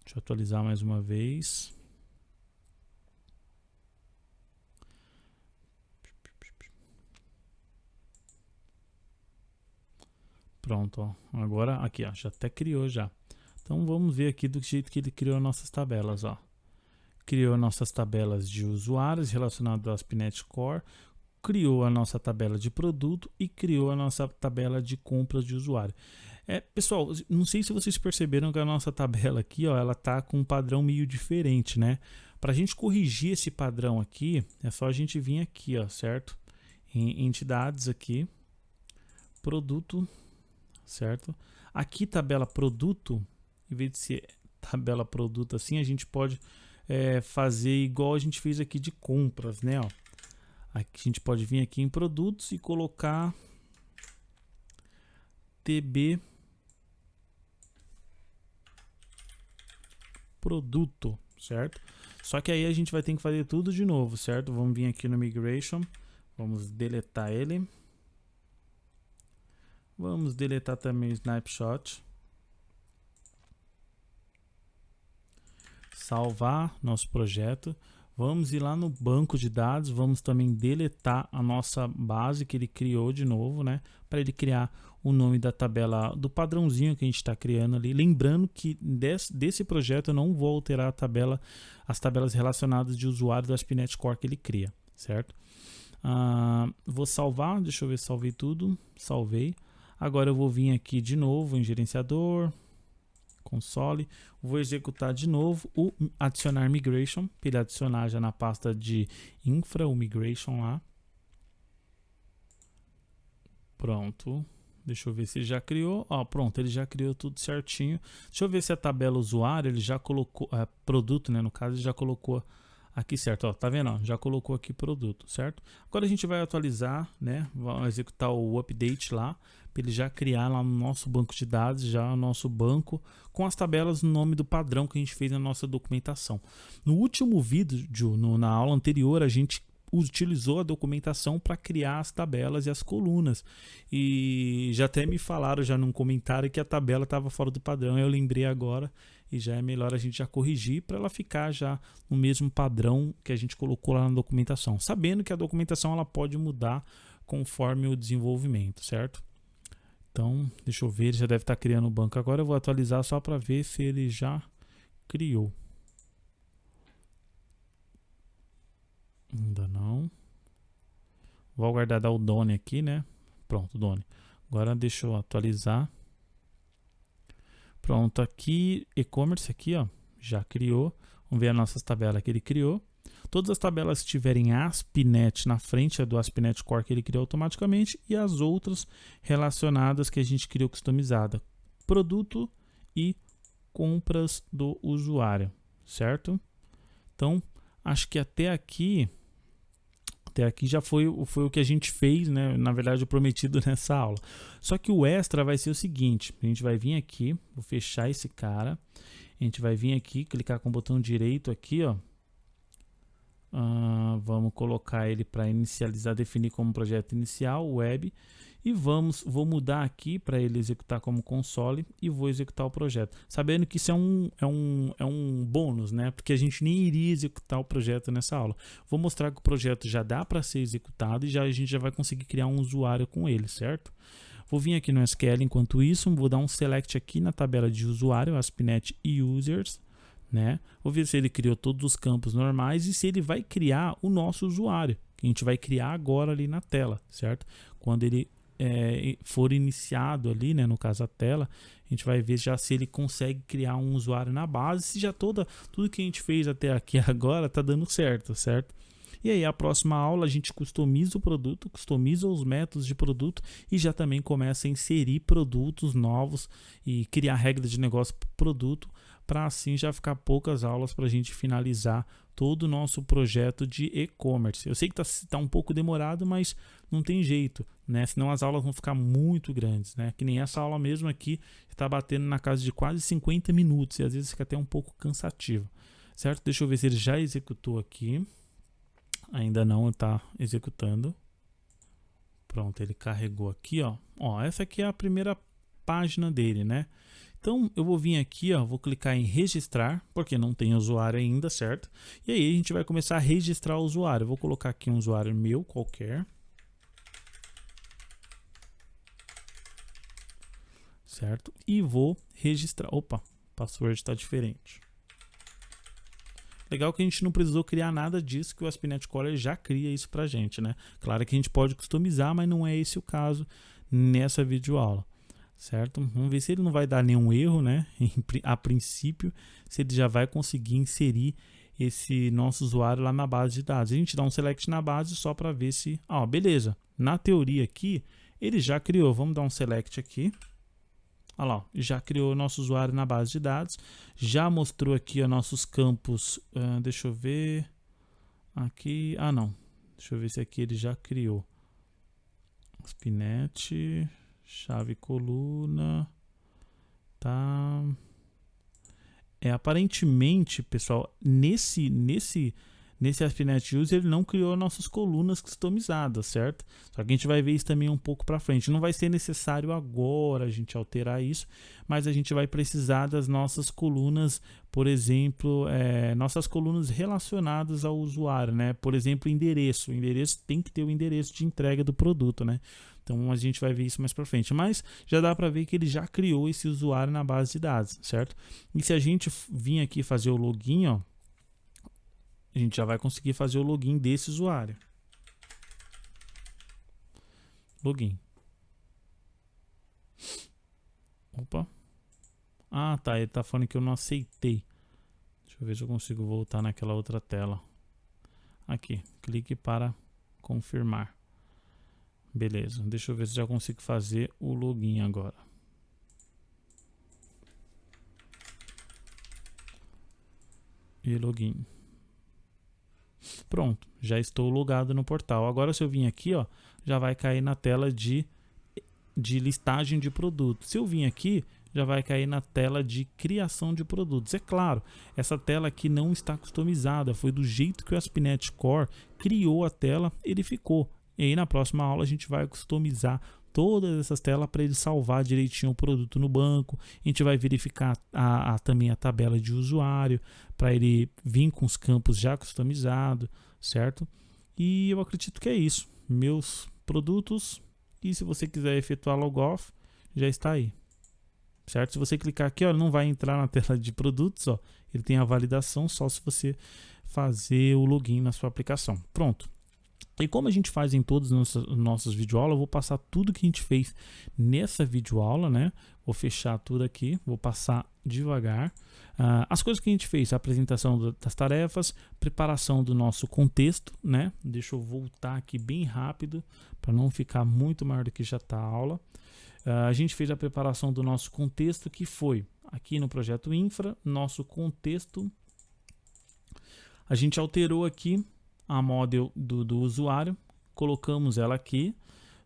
Deixa eu atualizar mais uma vez. Pronto, ó. Agora aqui, ó, já até criou já. Então vamos ver aqui do jeito que ele criou as nossas tabelas, ó. Criou nossas tabelas de usuários relacionados ao ASP.NET Core, criou a nossa tabela de produto e criou a nossa tabela de compras de usuário. Pessoal, não sei se vocês perceberam que a nossa tabela aqui, ó, ela tá com um padrão meio diferente, né? Para a gente corrigir esse padrão aqui, é só a gente vir aqui, ó, certo? Em entidades aqui, produto, certo? Aqui tabela produto, em vez de ser tabela produto assim, a gente pode fazer igual a gente fez aqui de compras, né? Ó. Aqui a gente pode vir aqui em produtos e colocar TB produto, certo? Só que aí a gente vai ter que fazer tudo de novo, certo? Vamos vir aqui no migration, vamos deletar ele. Vamos deletar também o snapshot. Salvar nosso projeto. Vamos ir lá no banco de dados, vamos também deletar a nossa base que ele criou de novo, né? Para ele criar o nome da tabela, do padrãozinho que a gente está criando ali. Lembrando que desse projeto eu não vou alterar a tabela, as tabelas relacionadas de usuário do ASP.NET Core que ele cria, certo? Vou salvar, deixa eu ver se salvei tudo. Salvei. Agora eu vou vir aqui de novo em gerenciador, console, vou executar de novo o adicionar migration, para ele adicionar já na pasta de infra o migration lá. Pronto, deixa eu ver se ele já criou. Ó, pronto, ele já criou tudo certinho. Deixa eu ver se a tabela usuário ele já colocou, produto, né, no caso ele já colocou aqui, certo? Ó, tá vendo? Ó, já colocou aqui produto, certo? Agora a gente vai atualizar, né? Vamos executar o update lá, para ele já criar lá no nosso banco de dados, já o nosso banco com as tabelas no nome do padrão que a gente fez na nossa documentação. No último vídeo, na aula anterior, a gente utilizou a documentação para criar as tabelas e as colunas. E já até me falaram já num comentário que a tabela estava fora do padrão. Eu lembrei agora e já é melhor a gente já corrigir para ela ficar já no mesmo padrão que a gente colocou lá na documentação. Sabendo que a documentação ela pode mudar conforme o desenvolvimento, certo? Então, deixa eu ver, ele já deve estar criando o banco agora. Eu vou atualizar só para ver se ele já criou. Ainda não. Vou aguardar dar o Done aqui, né? Pronto, Done. Agora deixa eu atualizar. Pronto, aqui, e-commerce aqui, ó, já criou. Vamos ver as nossas tabelas que ele criou. Todas as tabelas que tiverem ASP.NET na frente é do ASP.NET Core que ele criou automaticamente e as outras relacionadas que a gente criou customizada. Produto e compras do usuário, certo? Então, acho que até aqui já foi o que a gente fez, né? Na verdade, o prometido nessa aula. Só que o extra vai ser o seguinte: a gente vai vir aqui, vou fechar esse cara. A gente vai vir aqui, clicar com o botão direito aqui, ó. Vamos colocar ele para inicializar, definir como projeto inicial, web. E vou mudar aqui para ele executar como console e vou executar o projeto. Sabendo que isso é um bônus, né? Porque a gente nem iria executar o projeto nessa aula. Vou mostrar que o projeto já dá para ser executado e a gente já vai conseguir criar um usuário com ele, certo? Vou vir aqui no SQL enquanto isso, vou dar um select aqui na tabela de usuário, ASP.NET Users, né? Vou ver se ele criou todos os campos normais e se ele vai criar o nosso usuário, que a gente vai criar agora ali na tela, certo? Quando ele for iniciado ali, né, no caso a tela, a gente vai ver já se ele consegue criar um usuário na base, se já tudo que a gente fez até aqui agora tá dando certo, certo? E aí a próxima aula a gente customiza o produto, customiza os métodos de produto e já também começa a inserir produtos novos e criar regras de negócio para o produto, para assim já ficar poucas aulas para a gente finalizar todo o nosso projeto de e-commerce. Eu sei que tá um pouco demorado, mas não tem jeito, né? Senão as aulas vão ficar muito grandes, né? Que nem essa aula mesmo aqui está batendo na casa de quase 50 minutos e às vezes fica até um pouco cansativo, certo? Deixa eu ver se ele já executou aqui. Ainda não está executando. Pronto, ele carregou aqui, ó. Ó, essa aqui é a primeira página dele, né? Então eu vou vir aqui, ó, vou clicar em registrar, porque não tem usuário ainda, certo? E aí a gente vai começar a registrar o usuário. Eu vou colocar aqui um usuário meu qualquer. Certo? E vou registrar. Opa, o password está diferente. Legal que a gente não precisou criar nada disso, que o ASP.NET Core já cria isso pra gente, né? Claro que a gente pode customizar, mas não é esse o caso nessa videoaula, certo? Vamos ver se ele não vai dar nenhum erro, né? A princípio, se ele já vai conseguir inserir esse nosso usuário lá na base de dados. A gente dá um select na base só para ver se... Ó, beleza. Na teoria aqui, ele já criou. Vamos dar um select aqui. Olha lá, já criou o nosso usuário na base de dados, já mostrou aqui os nossos campos, deixa eu ver, aqui, não, deixa eu ver se aqui ele já criou, ASP.NET, chave coluna, tá, aparentemente, pessoal, nesse ASP.NET User ele não criou nossas colunas customizadas, certo? Só que a gente vai ver isso também um pouco para frente. Não vai ser necessário agora a gente alterar isso, mas a gente vai precisar das nossas colunas, por exemplo, nossas colunas relacionadas ao usuário, né? Por exemplo, endereço. O endereço tem que ter o endereço de entrega do produto, né? Então a gente vai ver isso mais para frente. Mas já dá para ver que ele já criou esse usuário na base de dados, certo? E se a gente vir aqui fazer o login, ó, a gente já vai conseguir fazer o login desse usuário. Login. Opa. Tá. Ele tá falando que eu não aceitei. Deixa eu ver se eu consigo voltar naquela outra tela. Aqui. Clique para confirmar. Beleza. Deixa eu ver se já consigo fazer o login agora. E login. Pronto, já estou logado no portal. Agora se eu vir aqui, ó, já vai cair na tela de listagem de produtos. Se eu vir aqui, já vai cair na tela de criação de produtos. É claro, essa tela aqui não está customizada, foi do jeito que o ASP.NET Core criou a tela, ele ficou. E aí na próxima aula a gente vai customizar todas essas telas para ele salvar direitinho o produto no banco. A gente vai verificar também a tabela de usuário para ele vir com os campos já customizados, certo? E eu acredito que é isso. Meus produtos, e se você quiser efetuar logoff, já está aí, certo? Se você clicar aqui, ó, não vai entrar na tela de produtos, ó, ele tem a validação só se você fazer o login na sua aplicação. Pronto. E como a gente faz em todas as nossas videoaulas, eu vou passar tudo que a gente fez nessa videoaula, né? Vou fechar tudo aqui, vou passar devagar. As coisas que a gente fez, a apresentação das tarefas, preparação do nosso contexto, né? Deixa eu voltar aqui bem rápido, para não ficar muito maior do que já está a aula. A gente fez a preparação do nosso contexto, que foi aqui no projeto Infra, nosso contexto. A gente alterou aqui a model do usuário, colocamos ela aqui,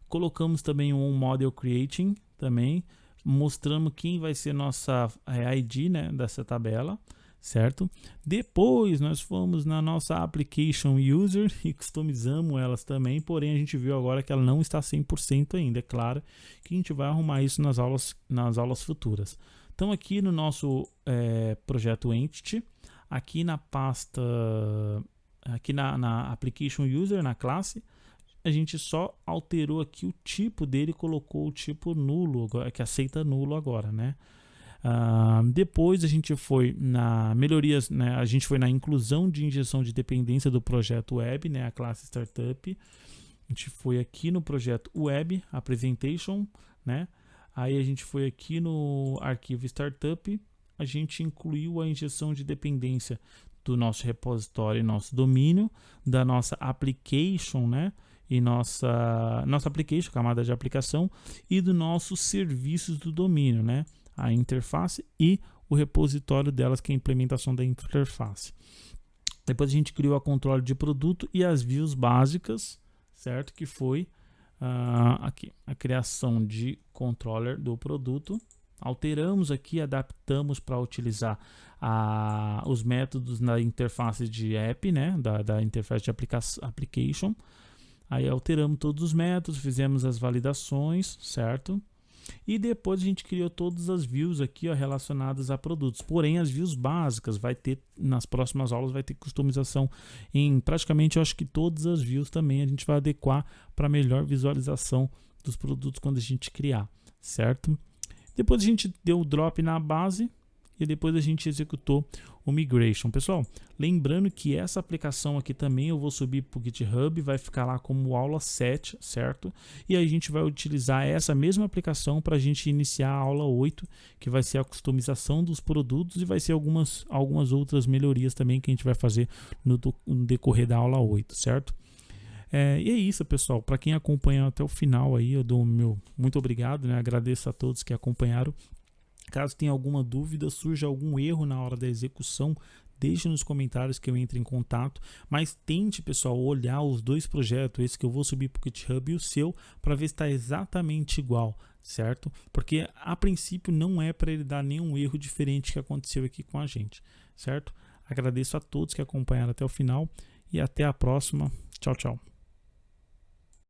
colocamos também um model creating também, mostrando quem vai ser nossa ID, né, dessa tabela, certo? Depois nós fomos na nossa application user e customizamos elas também, porém a gente viu agora que ela não está 100% ainda. É claro que a gente vai arrumar isso nas aulas futuras. Então aqui no nosso projeto Entity, aqui na pasta, aqui na application user, na classe, a gente só alterou aqui o tipo dele, colocou o tipo nulo, que aceita nulo agora, né? Depois a gente foi na melhorias, né? A gente foi na inclusão de injeção de dependência do projeto web, né? A classe startup. A gente foi aqui no projeto web, a presentation, né? Aí a gente foi aqui no arquivo startup, a gente incluiu a injeção de dependência do nosso repositório, nosso domínio, da nossa application, né? E nossa application, camada de aplicação, e dos nossos serviços do domínio, né? A interface e o repositório delas, que é a implementação da interface. Depois a gente criou a controle de produto e as views básicas, certo? Que foi aqui a criação de controller do produto, alteramos aqui, adaptamos para utilizar os métodos na interface de app, né, da interface de application. Aí alteramos todos os métodos, fizemos as validações, certo? E depois a gente criou todas as views aqui, ó, relacionadas a produtos. Porém, as views básicas vai ter, nas próximas aulas, vai ter customização em praticamente, eu acho que todas as views também a gente vai adequar para melhor visualização dos produtos quando a gente criar, certo? Depois a gente deu o drop na base e depois a gente executou o migration. Pessoal, lembrando que essa aplicação aqui também eu vou subir para o GitHub, vai ficar lá como aula 7, certo? E aí a gente vai utilizar essa mesma aplicação para a gente iniciar a aula 8, que vai ser a customização dos produtos e vai ser algumas outras melhorias também que a gente vai fazer no decorrer da aula 8, certo? E é isso, pessoal. Para quem acompanhou até o final aí, eu dou o meu muito obrigado, né? Agradeço a todos que acompanharam. Caso tenha alguma dúvida, surja algum erro na hora da execução, deixe nos comentários que eu entre em contato. Mas tente, pessoal, olhar os dois projetos, esse que eu vou subir para o GitHub e o seu, para ver se está exatamente igual, certo? Porque a princípio não é para ele dar nenhum erro diferente que aconteceu aqui com a gente, certo? Agradeço a todos que acompanharam até o final e até a próxima. Tchau, tchau.